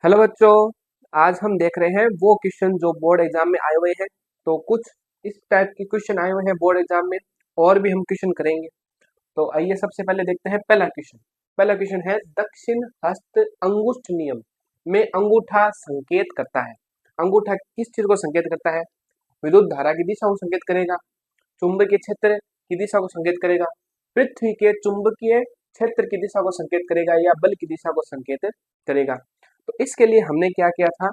Hello बच्चों। आज हम देख रहे हैं वो क्वेश्चन जो बोर्ड एग्जाम में आए हुए हैं। तो कुछ इस टाइप के क्वेश्चन आए हुए हैं बोर्ड एग्जाम में, और भी हम क्वेश्चन करेंगे। तो आइए सबसे पहले देखते हैं पहला क्वेश्चन। पहला क्वेश्चन है दक्षिण हस्त अंगुष्ठ नियम में अंगूठा संकेत करता है। अंगूठा किस चीज को संकेत करता है? विद्युत धारा की दिशा को संकेत करेगा, चुंबकीय क्षेत्र की दिशा को संकेत करेगा, पृथ्वी के चुंबकीय क्षेत्र की दिशा को संकेत करेगा, या बल की दिशा को संकेत करेगा। तो इसके लिए हमने क्या किया था,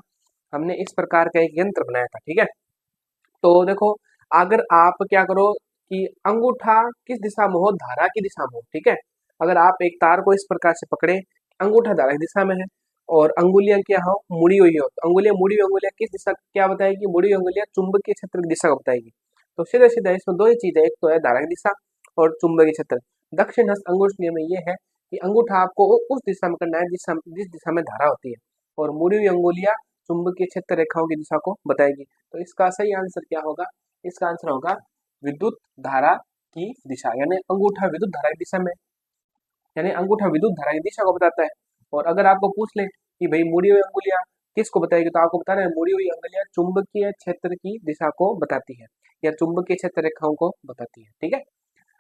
हमने इस प्रकार का एक यंत्र बनाया था। ठीक है, तो देखो, अगर आप क्या करो कि अंगूठा किस दिशा में हो, धारा की दिशा में हो। ठीक है, अगर आप एक तार को इस प्रकार से पकड़े, अंगूठा धारा की दिशा में है और अंगुलियां क्या हो, मुड़ी हुई हो, तो अंगुलियां मुड़ी हुई अंगुलियां किस दिशा क्या बताएगी? मुड़ी हुई अंगुलियां चुंबकीय क्षेत्र की दिशा को बताएगी। तो सीधे सीधे इसमें दो ही चीज है, एक तो है धारा की दिशा और चुंबकीय क्षेत्र। दक्षिण हस्त अंगुष्ठ नियम में ये है कि अंगूठा आपको उस दिशा में करना है जिस दिशा में धारा होती है, और मुड़ी हुई अंगुलियां चुंबकीय क्षेत्र रेखाओं की दिशा को बताएगी। तो इसका सही आंसर क्या होगा? इसका आंसर होगा विद्युत धारा की दिशा, यानी अंगूठा विद्युत धारा की दिशा में, यानी अंगूठा विद्युत धारा की दिशा को बताता है। और अगर आपको पूछ ले कि भाई मुड़ी हुई अंगुलियां किसको बताएगी, तो आपको बताना है मुड़ी हुई अंगुलियां चुंबकीय क्षेत्र की दिशा को बताती है, या चुंबकीय क्षेत्र रेखाओं को बताती है। ठीक है,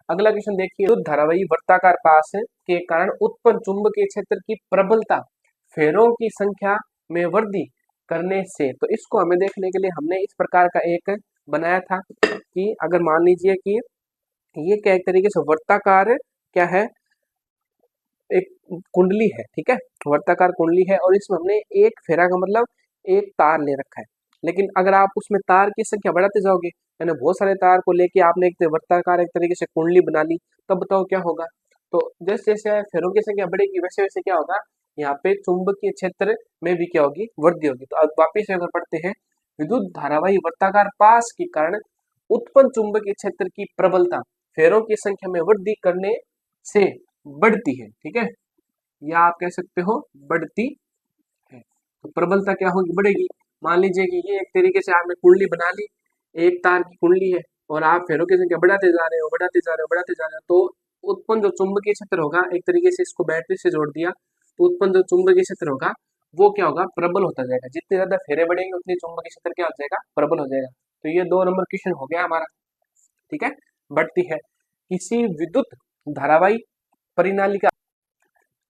अगला क्वेश्चन देखिए। विद्युत धारावाही वर्ताकार पास के कारण उत्पन्न चुंबकीय क्षेत्र की प्रबलता फेरों की संख्या में वृद्धि करने से। तो इसको हमें देखने के लिए हमने इस प्रकार का एक बनाया था कि अगर मान लीजिए कि ये क्या एक तरीके से वर्ताकार क्या है, एक कुंडली है। ठीक है, वर्ताकार कुंडली है और इसमें हमने एक फेरा का मतलब एक तार ले रखा है। लेकिन अगर आप उसमें तार की संख्या बढ़ाते जाओगे, यानी बहुत सारे तार को लेके आपने एक वर्ताकार एक तरीके से कुंडली बना ली, तब बताओ क्या होगा? तो जैसे जैसे फेरों की संख्या बढ़ेगी वैसे वैसे क्या होगा, यहाँ पे चुंबकीय क्षेत्र में भी क्या होगी, वृद्धि होगी। तो अब वापिस अगर पढ़ते हैं, विद्युत धारावाही वर्ताकार पास के कारण उत्पन्न चुंबकीय क्षेत्र की प्रबलता फेरों की संख्या में वृद्धि करने से बढ़ती है। ठीक है, या आप कह सकते हो बढ़ती है। तो प्रबलता क्या होगी, बढ़ेगी। मान लीजिए कि ये एक तरीके से आपने कुंडली बना ली, एक तार की कुंडली है, और आप फेरों की संख्या बढ़ाते जा रहे हो, बढ़ाते जा रहे हो, बढ़ाते जा रहे हो, तो उत्पन्न जो चुंबकीय क्षेत्र होगा, एक तरीके से इसको बैटरी से जोड़ दिया, तो उत्पन्न जो चुंबकीय क्षेत्र होगा वो क्या होगा, प्रबल होता जाएगा। जितने ज्यादा फेरे बढ़ेंगे उतनी चुंबकीय क्षेत्र क्या हो जाएगा, प्रबल हो जाएगा। तो ये 2 नंबर क्वेश्चन हो गया हमारा। ठीक है, बढ़ती है। किसी विद्युत धारावाही परिनालिका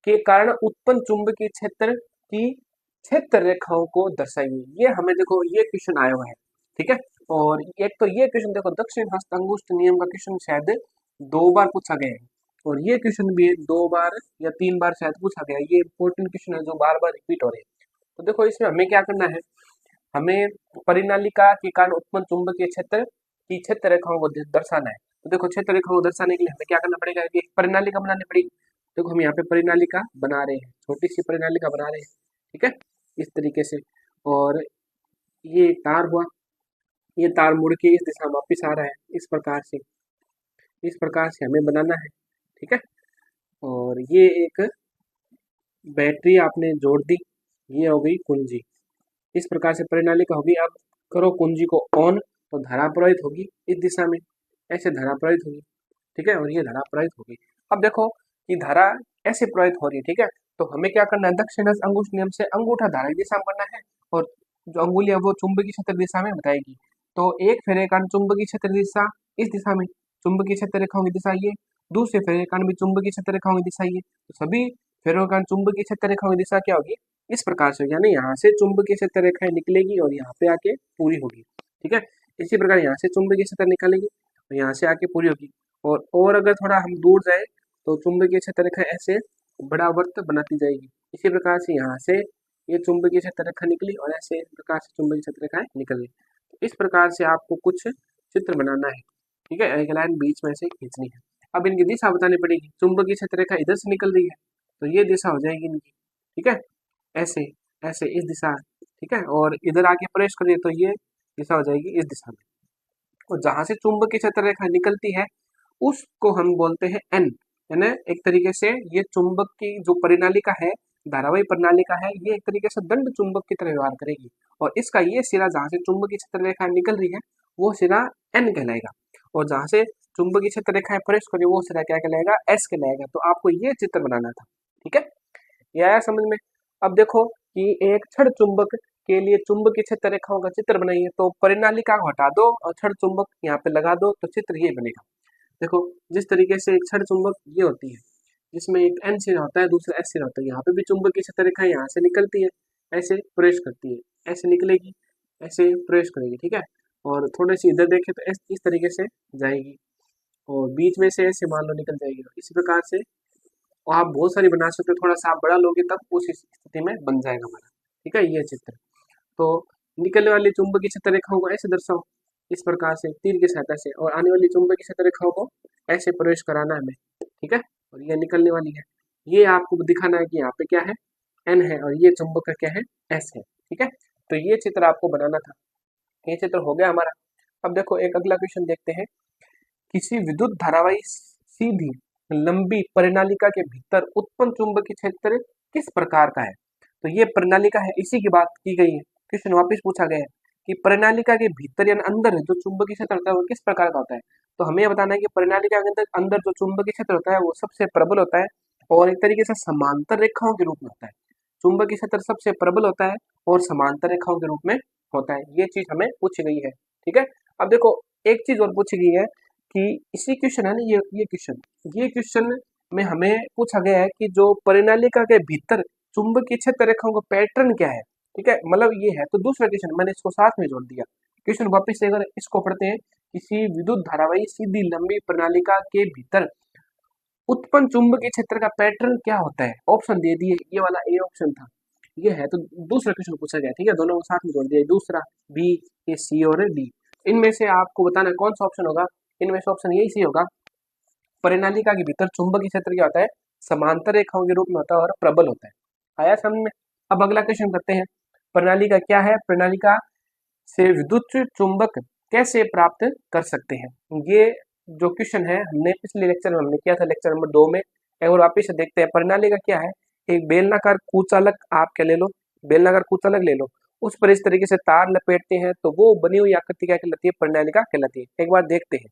के कारण उत्पन्न चुंबकीय क्षेत्र की क्षेत्र रेखाओं को दर्शाइए। ये हमें देखो ये क्वेश्चन आया हुआ है। ठीक है, और एक तो ये क्वेश्चन देखो, दक्षिण हस्त अंगुष्ठ नियम का क्वेश्चन शायद 2 बार पूछा गया है, और ये क्वेश्चन भी 2 बार या 3 बार शायद पूछा गया है। ये इंपॉर्टेंट क्वेश्चन है जो बार बार रिपीट हो रहे हैं। तो देखो इसमें हमें क्या करना है, हमें परिनालिका के कारण उत्पन्न चुंबकीय क्षेत्र की क्षेत्र रेखाओं को दर्शाना है। तो देखो क्षेत्र रेखाओं को दर्शाने के लिए हमें क्या करना पड़ेगा कि परिनालिका बनानी पड़ेगी। देखो हम यहाँ पे परिनालिका बना रहे हैं, छोटी सी परिनालिका बना रहे हैं। ठीक है, इस तरीके से, और ये तार हुआ, ये तार मुड़ के इस दिशा में वापिस आ रहा है, इस प्रकार से हमें बनाना है। ठीक है, और ये एक बैटरी आपने जोड़ दी, ये हो गई कुंजी। इस प्रकार से परिनालिका होगी। अब करो कुंजी को ऑन, तो धारा प्रवाहित होगी इस दिशा में, ऐसे धारा प्रवाहित होगी। ठीक है, और ये धारा प्रवाहित होगी। अब देखो कि धारा ऐसे प्रवाहित हो रही है। ठीक है, तो हमें क्या करना है, दक्षिण हस्त अंगुष्ठ नियम से अंगूठा धारा की दिशा में करना है, और जो अंगुलियां वो चुंबकीय क्षेत्र दिशा में बताएगी। तो एक फेरे का चुंबकीय क्षेत्र दिशा इस दिशा में, चुंबकीय क्षेत्र रेखाओं की दिशा ये, दूसरे फेरे का भी चुंबकीय क्षेत्र रेखाओं की दिशा ये। तो सभी फेरों का चुंबकीय क्षेत्र रेखाओं की दिशा क्या होगी, इस प्रकार से, यानी यहाँ से चुंबकीय क्षेत्र रेखाएं निकलेगी और यहाँ पे आके पूरी होगी। ठीक है, इसी प्रकार यहाँ से चुंबकीय क्षेत्र निकालेगी और यहाँ से आके पूरी होगी। और अगर थोड़ा हम दूर जाए तो चुंबकीय क्षेत्र रेखा ऐसे बड़ा वर्त बनाती जाएगी। इसी प्रकार से यहाँ से ये चुंबकीय क्षेत्र रेखा निकली और ऐसे इस प्रकार से चुंबकीय क्षेत्र रेखाएं निकल गई। तो इस प्रकार से आपको कुछ चित्र बनाना है। ठीक है, एक लाइन बीच में से खींचनी है। अब इनकी दिशा बतानी पड़ेगी। चुंबकीय क्षेत्र रेखा इधर से निकल रही है, तो ये दिशा हो जाएगी इनकी। ठीक है, ऐसे ऐसे इस दिशा। ठीक है, और इधर आके प्रवेश करिए तो ये दिशा हो जाएगी इस दिशा में। और जहां से चुंबकीय क्षेत्र रेखा निकलती है उसको हम बोलते हैं एन, यानी एक तरीके से ये चुंबक की जो परिनालिका है, धारावाही प्रणालिका है, ये एक तरीके से दंड चुंबक की तरह व्यवहार करेगी। और इसका ये सिरा जहां से चुंबकीय क्षेत्र रेखा निकल रही है वो सिरा एन कहलाएगा, और जहां से चुंबकीय क्षेत्र रेखाएं प्रवेश करी वो सिरा क्या कहलाएगा, एस कहलाएगा। तो आपको ये चित्र बनाना था। ठीक है, ये आया समझ में? अब देखो कि एक छड़ चुंबक के लिए चुंबकीय क्षेत्र रेखाओं का चित्र बनाइए। तो परिनालिका को हटा दो और छड़ चुंबक यहाँ पे लगा दो तो चित्र ये बनेगा। देखो जिस तरीके से एक छड़ चुंबक ये होती है, जिसमें एक एन सिरा होता है, दूसरा एस सिरा होता है, यहाँ पे भी चुंबकीय क्षेत्र रेखा यहाँ से निकलती है, ऐसे प्रवेश करती है, ऐसे निकलेगी, ऐसे प्रवेश करेगी, ठीक है। और थोड़ी सी इधर देखें तो इस तरीके से जाएगी और बीच में से ऐसे मान लो निकल जाएगी। इस प्रकार से आप बहुत सारी बना सकते हो, थोड़ा सा आप बड़ा लोगे तब उस स्थिति में बन जाएगा हमारा, ठीक है, ये चित्र। तो निकलने वाली चुंबकीय क्षेत्र रेखाओं को ऐसे दर्शाओ, इस प्रकार से तीर की सहायता से, और आने वाली चुंबकीय क्षेत्र रेखाओं को ऐसे प्रवेश कराना है हमें, ठीक है। और ये निकलने वाली है, ये आपको दिखाना है कि यहाँ पे क्या है, एन है, और ये चुंबक का क्या है, एस है, ठीक है। तो ये चित्र आपको बनाना था, ये चित्र हो गया हमारा। अब देखो एक अगला क्वेश्चन देखते हैं। किसी विद्युत धारावाही सीधी लंबी परिनालिका के भीतर उत्पन्न चुंबकीय क्षेत्र किस प्रकार का है। तो ये प्रणालिका है, इसी की बात की गई है। क्वेश्चन वापस पूछा गया है कि प्रणालिका के भीतर यानी अंदर जो चुंबकीय क्षेत्र होता है वो किस प्रकार का होता है। तो हमें बताना है कि प्रणालिका के अंदर जो चुंबकीय क्षेत्र होता है वो सबसे प्रबल होता है और एक तरीके से समांतर रेखाओं के रूप में होता है। चुंबकीय क्षेत्र सबसे प्रबल होता है और समांतर रेखाओं के रूप में होता है, ये चीज हमें पूछी गई है, ठीक है। अब देखो एक चीज और पूछी गई है कि इसी क्वेश्चन है ना, ये क्वेश्चन में हमें पूछा गया है कि जो परिनालिका के भीतर चुंबकीय क्षेत्र रेखाओं का पैटर्न क्या है, ठीक है, मतलब ये है। तो दूसरा क्वेश्चन मैंने इसको साथ में जोड़ दिया। क्वेश्चन वापस से अगर इसको पढ़ते हैं, किसी विद्युत धारावाही सीधी लंबी प्रणालिका के भीतर उत्पन्न चुंबकीय क्षेत्र का पैटर्न क्या होता है, ऑप्शन दे दिए, ये वाला ए ऑप्शन था, ये है। तो दूसरा क्वेश्चन पूछा गया, ठीक है, दोनों को साथ में जोड़ दिया, दूसरा बी, ये सी और डी। इनमें से आपको बताना है कौन सा ऑप्शन होगा। इनमें से ऑप्शन यही सी होगा, परिनालिका के भीतर चुंबकीय क्षेत्र क्या होता है, समांतर रेखाओं के रूप में होता है और प्रबल होता है। आया समझ में। अब अगला क्वेश्चन करते हैं, प्रणालिका क्या है, प्रणालिका से विद्युत चुंबक कैसे प्राप्त कर सकते हैं। ये जो क्वेश्चन है हमने पिछले लेक्चर में हमने किया था, लेक्चर नंबर 2 में। एक बार वापिस से देखते हैं, प्रणालिका क्या है, एक बेलनाकार कुचालक आप क्या ले लो, बेलनाकार कुचालक ले लो, उस पर इस तरीके से तार लपेटते हैं तो वो बनी हुई आकृति क्या कहलाती है, प्रणालिका कहलाती है। एक बार देखते हैं,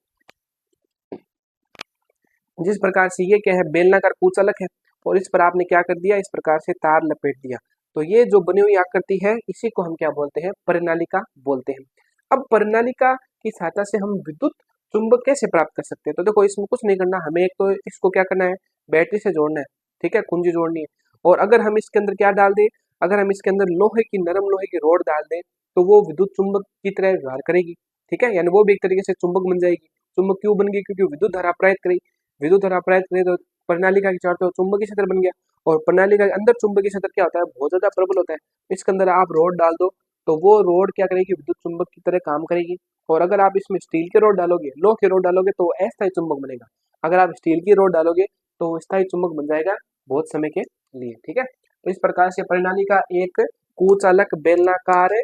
जिस प्रकार से ये क्या है, बेलनाकार कुचालक है और इस पर आपने क्या कर दिया, इस प्रकार से तार लपेट दिया, तो ये जो बनी हुई आकृति है इसी को हम क्या बोलते हैं, प्रणालिका बोलते हैं। अब प्रणालिका की सहायता से हम विद्युत चुंबक कैसे प्राप्त कर सकते हैं। तो देखो इसमें कुछ नहीं करना, हमें एक तो इसको क्या करना है, बैटरी से जोड़ना है, ठीक है, कुंजी जोड़नी है। और अगर हम इसके अंदर क्या डाल दें, अगर हम इसके अंदर लोहे की, नरम लोहे की रोड डाल दें तो वो विद्युत चुंबक की तरह व्यवहार करेगी, ठीक है, यानी वो भी एक तरीके से चुंबक बन जाएगी। चुंबक क्यों बन गई, क्योंकि विद्युत धारा प्रवाहित करेगी, विद्युत धारा प्रवाहित करे तो प्रणालिका के चारों तरफ चुंबकीय क्षेत्र बन गया। और प्रणालिका के अंदर चुंबकीय क्षेत्र क्या होता है, बहुत ज्यादा प्रबल होता है। इसके अंदर आप रोड डाल दो तो वो रोड क्या करेगी, विद्युत चुंबक की तरह काम करेगी। और अगर आप इसमें स्टील के रोड डालोगे, लोहे के रोड डालोगे तो अस्थायी चुंबक बनेगा। अगर आप स्टील की रोड डालोगे तो वो स्थायी चुंबक बन जाएगा बहुत समय के लिए, ठीक है। तो इस प्रकार से प्रणालिका एक कुचालक बेलनाकार,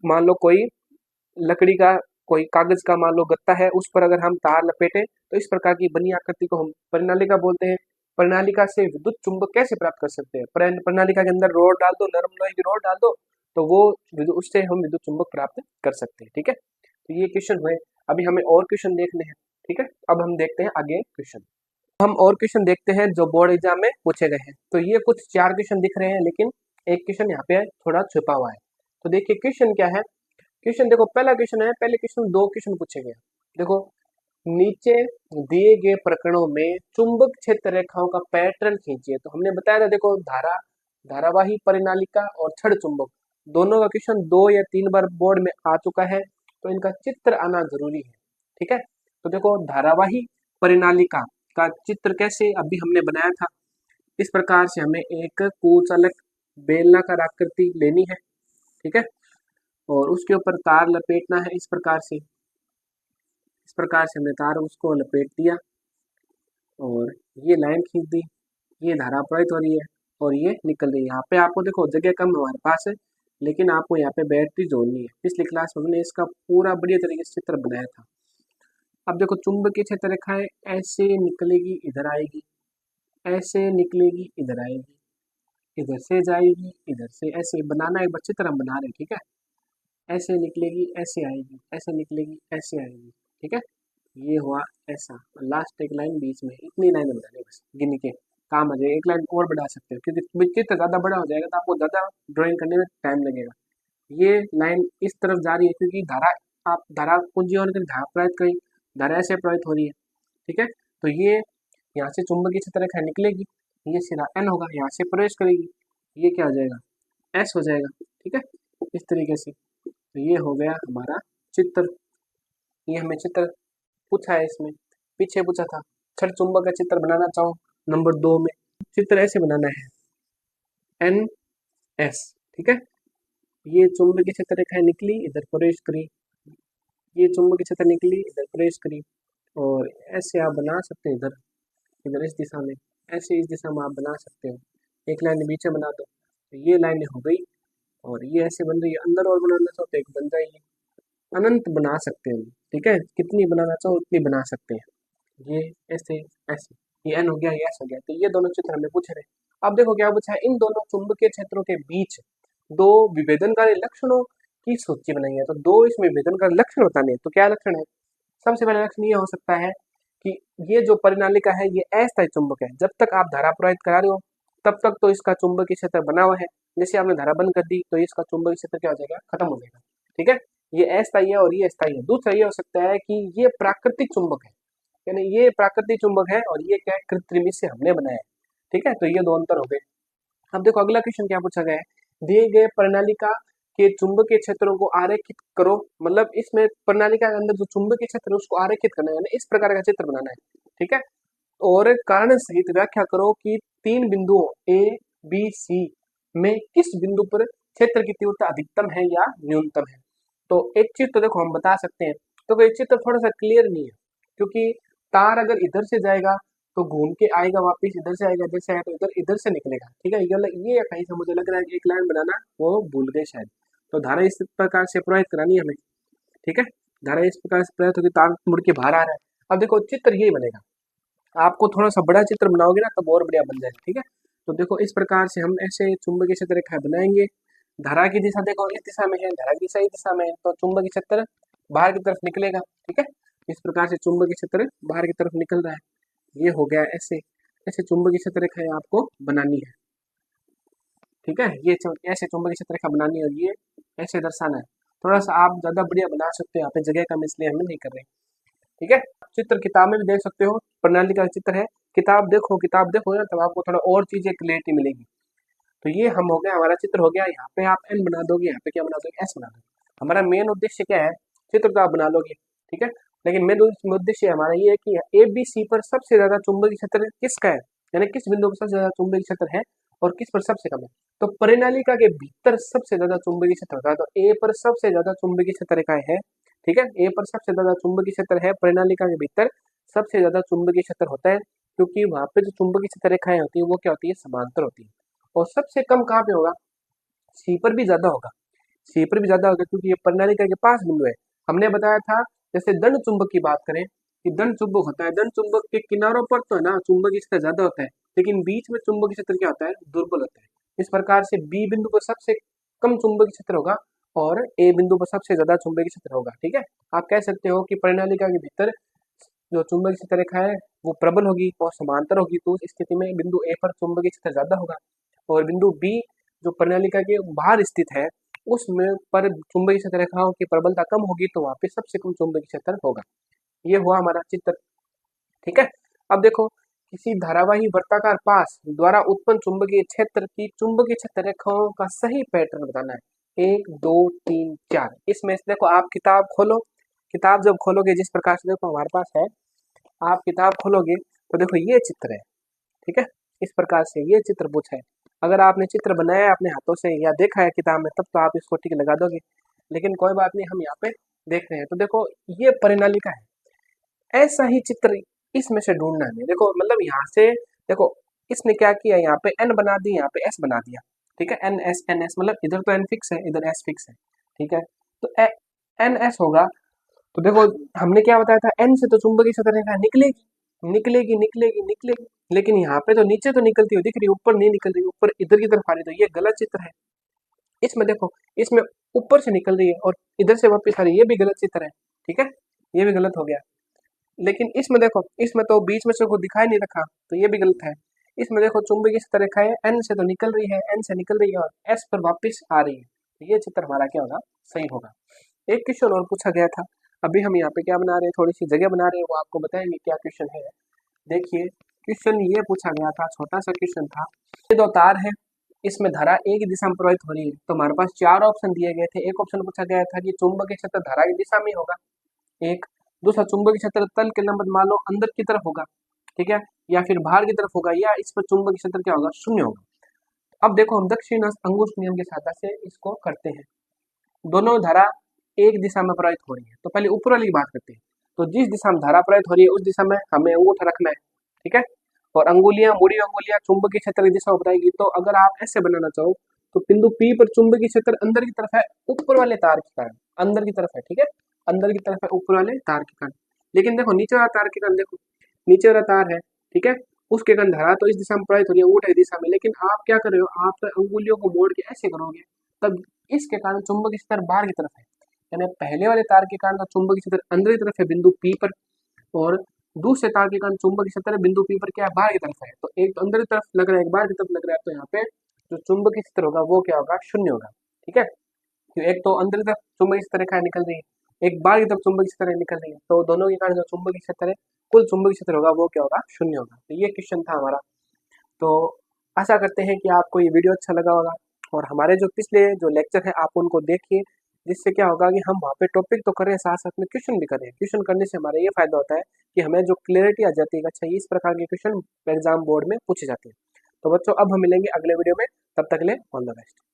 मान लो कोई लकड़ी का, कोई कागज का मान लो गत्ता है, उस पर अगर हम तार लपेटे तो इस प्रकार की बनी आकृति को हम प्रणालिका बोलते हैं। प्रणालिका से विद्युत चुंबक कैसे प्राप्त कर सकते हैं, प्रणालिका के अंदर रोड डाल दो, नरम लोहे की रोड डाल दो तो वो उससे हम विद्युत चुंबक प्राप्त कर सकते हैं, ठीक है। तो ये क्वेश्चन हुए। अभी हमें और क्वेश्चन देखने हैं, ठीक है। अब हम देखते हैं आगे क्वेश्चन, हम और क्वेश्चन देखते हैं जो बोर्ड एग्जाम में पूछे गए हैं। तो ये कुछ 4 क्वेश्चन दिख रहे हैं, लेकिन एक क्वेश्चन यहाँ पे थोड़ा छुपा हुआ है। तो देखिए क्वेश्चन क्या है, क्वेश्चन देखो, पहला क्वेश्चन है, पहले क्वेश्चन 2 क्वेश्चन पूछे गए। देखो, नीचे दिए गए प्रकरणों में चुंबक क्षेत्र रेखाओं का पैटर्न खींचिए। तो हमने बताया था, देखो धारावाही परिनालिका और छड़ चुंबक दोनों का क्वेश्चन 2 या 3 बार बोर्ड में आ चुका है, तो इनका चित्र आना जरूरी है, ठीक है। तो देखो धारावाही परिनालिका का चित्र कैसे अभी हमने बनाया था, इस प्रकार से हमें एक कुचालक बेलनाकार आकृति लेनी है, ठीक है, और उसके ऊपर तार लपेटना है। इस प्रकार से हमने तार उसको लपेट दिया और ये लाइन खींच दी, ये धारा प्रवाहित हो रही है और ये निकल रही है। यहाँ पे आपको देखो जगह कम हमारे पास है, लेकिन आपको यहाँ पे बैटरी जोड़नी है। पिछली क्लास में हमने इसका पूरा बढ़िया तरीके से चित्र बनाया था। अब देखो चुंबकीय क्षेत्र रेखाएं ऐसे निकलेगी, इधर आएगी, ऐसे निकलेगी, इधर आएगी, इधर से जाएगी, इधर से, ऐसे बनाना, एक बार चित्र हम बना रहे हैं, ठीक है। ऐसे निकलेगी, ऐसे आएगी, ऐसे निकलेगी, ऐसे आएगी, ठीक है। ये हुआ ऐसा, लास्ट एक लाइन बीच में, इतनी लाइन बनानी बस गिन के, काम आ जाएगा, एक लाइन और बढ़ा सकते हो, क्योंकि चित्र ज़्यादा बड़ा हो जाएगा तो आपको ज़्यादा ड्राइंग करने में टाइम लगेगा। ये लाइन इस तरफ जा रही है क्योंकि धारा, आप धारा कुंजी और धारा प्रवाहित करी, धारा ऐसे प्रवाहित हो रही है, ठीक है। तो ये यहाँ से चुंबकीय क्षेत्र रेखा निकलेगी, ये सीधा एन होगा, यहाँ से प्रवेश करेगी, ये क्या हो जाएगा, एस हो जाएगा, ठीक है, इस तरीके से। तो ये हो गया हमारा चित्र। ये हमें चित्र पूछा है, इसमें पीछे पूछा था छठ चुंबक का चित्र बनाना चाहो नंबर 2 में, चित्र ऐसे बनाना है, एन एस, ठीक है। ये चुंबकीय क्षेत्र रेखा निकली, इधर प्रवेश करी, ये चुंबकीय क्षेत्र निकली, इधर प्रवेश करी, और ऐसे आप बना सकते हैं, इधर इधर इस दिशा में, ऐसे इस दिशा में आप बना सकते हो, एक लाइन बीच में बना दो, तो ये लाइन हो गई, और ये ऐसे बन रही है, अंदर और बनाना चाहो तो एक बन जाएगी, अनंत बना सकते हैं, ठीक है, कितनी बनाना चाहो उतनी बना सकते हैं, ये ऐसे ऐसे, ये एन हो गया, ये एस हो गया। तो ये दोनों चित्र हमें पूछ रहे हैं। अब देखो क्या पूछा है, इन दोनों चुंबकीय क्षेत्रों के बीच दो विभेदनकारी लक्षणों की सूची बनाई है। तो दो इसमें विभेदनकारी लक्षण बताने हैं, तो क्या लक्षण है, सबसे पहला लक्षण ये हो सकता है कि ये जो परिनालिका है ये अस्थायी चुंबक है, जब तक आप धारा प्रवाहित करा रहे हो तब तक तो इसका चुंबकीय क्षेत्र बना हुआ है, जैसे आपने धारा बंद कर दी तो इसका चुंबकीय क्षेत्र क्या हो जाएगा, खत्म हो जाएगा, ठीक है, ये अस्थायी है और ये स्थायी है। दूसरा ये हो सकता है कि ये प्राकृतिक चुंबक है, यानी ये प्राकृतिक चुंबक है और ये क्या है, कृत्रिम से हमने बनाया है, ठीक है। तो ये दो अंतर हो गए। अब देखो अगला क्वेश्चन क्या पूछा गया है, दिए गए प्रणालिका के चुंबकीय क्षेत्रों को आरेखित करो, मतलब इसमें प्रणालिका के अंदर जो चुंबकीय क्षेत्र है उसको आरेखित करना है, यानी इस प्रकार का चित्र बनाना है, ठीक है। और कारण सहित व्याख्या करो कि तीन बिंदुओं ए बी सी में किस बिंदु पर क्षेत्र की तीव्रता अधिकतम है या न्यूनतम है। तो एक चीज तो देखो हम बता सकते हैं, तो ये चित्र थोड़ा सा क्लियर नहीं है, क्योंकि तार अगर इधर से जाएगा तो घूम के आएगा वापस, इधर से आएगा, इधर से आएगा तो इधर इधर से निकलेगा, ठीक है। ये कहीं से मुझे लग रहा है कि एक लाइन बनाना वो भूल गए शायद। तो धारा इस प्रकार से प्रवाहित करानी है हमें, ठीक है, धारा इस प्रकार से प्रवाहित होकर तार मुड़ के बाहर आ रहा है। अब देखो चित्र यही बनेगा, आपको थोड़ा सा बड़ा चित्र बनाओगे ना तब और बढ़िया बन जाएगा, ठीक है। तो देखो इस प्रकार से हम ऐसे चुंबकीय क्षेत्र रेखा बनाएंगे, धारा की दिशा देखो इस दिशा में है, धारा की दिशा इस दिशा में है, तो चुंबकीय क्षेत्र बाहर की तरफ निकलेगा, ठीक है। इस प्रकार से चुंबकीय क्षेत्र बाहर की तरफ निकल रहा है, ये हो गया ऐसे, ऐसे चुंबकीय क्षेत्र रेखा आपको बनानी है, ठीक है। ये ऐसे चुंबकीय क्षेत्र रेखा बनानी है और ये ऐसे दर्शाना है। थोड़ा सा आप ज्यादा बढ़िया बना सकते हो, यहाँ पे जगह कम इसलिए हम नहीं कर रहे, ठीक है। चित्र किताब में भी देख सकते हो, प्रणाली का चित्र है, किताब देखो ना तब आपको थोड़ा और चीजें क्लियरिटी मिलेगी। तो ये हम हो गया, हमारा चित्र हो गया, यहाँ पे आप एन बना दोगे, यहाँ पे क्या बना दोगे, एस बना दोगे। हमारा मेन उद्देश्य क्या है, चित्र तो आप बना लोगे, ठीक है, लेकिन मेन उद्देश्य हमारा ये है कि ए बी सी पर सबसे ज्यादा चुंबकीय क्षेत्र किसका है, यानी किस बिंदु पर सबसे ज्यादा चुंबकीय क्षेत्र है और किस पर सबसे कम है। तो परिनालिका के भीतर सबसे ज्यादा चुंबकीय क्षेत्र होता है, तो ए पर सबसे ज्यादा चुंबकीय क्षेत्र रेखाएं है, ठीक है, ए पर सबसे ज्यादा चुंबकीय क्षेत्र है, परिनालिका के भीतर सबसे ज्यादा चुंबकीय क्षेत्र होता है, क्योंकि वहां पे जो चुंबकीय क्षेत्र रेखाएं होती है वो क्या होती है, समांतर होती है। और सबसे कम कहाँ पे होगा, सी पर भी ज्यादा होगा, सी पर भी ज्यादा होगा, क्योंकि ये प्रणालिका के पास बिंदु है। हमने बताया था जैसे दंड चुंबक की बात करें कि दंड चुंबक होता है, दंड चुंबक के किनारों पर तो है ना चुंबकीय क्षेत्र ज्यादा होता है, लेकिन बीच में चुंबकीय क्षेत्र क्या होता है, दुर्बल होता है। इस प्रकार से बी बिंदु पर सबसे कम चुंबकीय क्षेत्र होगा और ए बिंदु पर सबसे ज्यादा चुंबकीय क्षेत्र होगा, ठीक है। आप कह सकते हो कि प्रणालिका के भीतर जो चुंबकीय क्षेत्र रेखा है वो प्रबल होगी और समांतर होगी, तो उस स्थिति में बिंदु ए पर चुंबकीय क्षेत्र ज्यादा होगा, और बिंदु बी जो प्रणालिका के बाहर स्थित है उसमें पर चुंबकीय क्षेत्र रेखाओं की प्रबलता कम होगी, तो वहां पे सबसे कम चुंबकीय क्षेत्र होगा। ये हुआ हमारा चित्र, ठीक है। अब देखो किसी धारावाही वर्ताकार पास द्वारा उत्पन्न चुंबकीय क्षेत्र की चुंबकीय क्षेत्र रेखाओं का सही पैटर्न बताना है, 1 2 3 4। इसमें से देखो आप किताब खोलो, किताब जब खोलोगे जिस प्रकार से देखो हमारे पास है, आप किताब खोलोगे तो देखो ये चित्र है, ठीक है, इस प्रकार से ये चित्र पूछा है। अगर आपने चित्र बनाया है अपने हाथों से या देखा है किताब में तब तो आप इसको टिक लगा दोगे, लेकिन कोई बात नहीं, हम यहाँ पे देख रहे हैं। तो देखो ये परिनालिका है, ऐसा ही चित्र इसमें से ढूंढना है, देखो मतलब यहाँ से देखो इसने क्या किया, यहाँ पे एन बना दी, यहाँ पे एस बना दिया, ठीक है, एन एस मतलब इधर तो एन फिक्स है, इधर एस फिक्स है, ठीक है। तो एन एस होगा, तो देखो हमने क्या बताया था, एन से तो चुंबकीय क्षेत्र रेखा निकलेगी निकलेगी निकलेगी निकलेगी, लेकिन यहाँ पे तो नीचे तो निकलती हुई दिख रही है, ऊपर नहीं निकल रही, ऊपर इधर की तरफ आ रही, तो ये गलत चित्र है। इसमें देखो इसमें ऊपर से निकल रही है और इधर से वापस आ रही है, ये भी गलत चित्र है, ठीक है, ये भी गलत हो गया। लेकिन इसमें देखो, इसमें तो बीच में से को दिखाई नहीं रखा, तो ये भी गलत है। इसमें देखो चुंबकीय क्षेत्र रेखा है, एन से तो निकल रही है, एन से निकल रही है और एस पर वापस आ रही है, तो ये चित्र हमारा क्या होगा, सही होगा। एक क्वेश्चन और पूछा गया था, अभी हम यहाँ पे क्या बना रहे हैं, थोड़ी सी जगह बना रहे हैं, वो आपको बताएंगे क्या क्वेश्चन है। देखिए क्वेश्चन ये पूछा गया था, छोटा सा क्वेश्चन था, ये दो तार है, इसमें धारा एक ही दिशा में प्रवाहित हो रही है, तो हमारे पास चार ऑप्शन दिए गए थे। एक ऑप्शन पूछा गया था कि चुंबकीय क्षेत्र धारा की दिशा में होगा, एक दूसरा चुंबकीय क्षेत्र तल के लंबवत मान लो अंदर की तरफ होगा, ठीक है, या फिर बाहर की तरफ होगा, या इस पर चुंबकीय क्षेत्र क्या होगा, शून्य होगा। अब देखो हम दक्षिण अंगुष्ठ नियम की सहायता से इसको करते हैं। दोनों धारा एक दिशा में प्रवाहित हो रही है, तो पहले ऊपर वाली की बात करते हैं। तो जिस दिशा में धारा प्रवाहित हो रही है उस दिशा में हमें अंगूठा रखना है, ठीक है, और अंगुलियां, मुड़ी अंगुलियां चुंबकीय क्षेत्र की दिशा बताएगी। तो अगर आप ऐसे बनाना चाहो तो बिंदु P पर चुंबकीय क्षेत्र अंदर की तरफ है, ऊपर वाले तार के कारण अंदर की तरफ है, ठीक है, अंदर की तरफ है ऊपर वाले तार के कारण। लेकिन देखो नीचे वाला तार के कारण, देखो नीचे वाला तार है, ठीक है, उसके कारण धारा तो इस दिशा में प्रवाहित हो रही है, अंगूठे की दिशा में, लेकिन आप क्या कर रहे हो, आप अंगुलियों को मोड़ के ऐसे करोगे, तब इसके कारण चुंबकीय क्षेत्र बाहर की तरफ है, यानी पहले वाले तार के कारण तो चुंबकीय क्षेत्र अंदर की तरफ है बिंदु P पर, और दूसरे तार के कारण चुंबकीय क्षेत्र बिंदु P पर क्या है, बाहर की तरफ है। तो एक तो अंदर की तरफ लग रहा है, एक बाहर की तरफ लग रहा है, तो यहाँ पे जो चुंबकीय क्षेत्र होगा वो क्या होगा, शून्य होगा, ठीक है। तो एक तो अंदर की तरफ चुंबकीय क्षेत्र रेखा निकल रही है, एक बाहर की तरफ चुंबकीय क्षेत्र निकल रही है, तो दोनों के कारण जो चुंबकीय क्षेत्र है, कुल चुंबकीय क्षेत्र होगा वो क्या होगा, शून्य होगा। तो ये क्वेश्चन था हमारा। तो आशा करते हैं कि आपको ये वीडियो अच्छा लगा होगा, और हमारे जो पिछले जो लेक्चर है आप उनको देखिए, जिससे क्या होगा कि हम वहाँ पे टॉपिक तो कर रहे हैं, साथ साथ में क्वेश्चन भी कर रहे हैं। क्वेश्चन करने से हमारा ये फायदा होता है कि हमें जो क्लियरिटी आ जाती है, अच्छा ये इस प्रकार के क्वेश्चन एग्जाम बोर्ड में पूछे जाते हैं। तो बच्चों अब हम मिलेंगे अगले वीडियो में, तब तक के लिए ऑल द बेस्ट।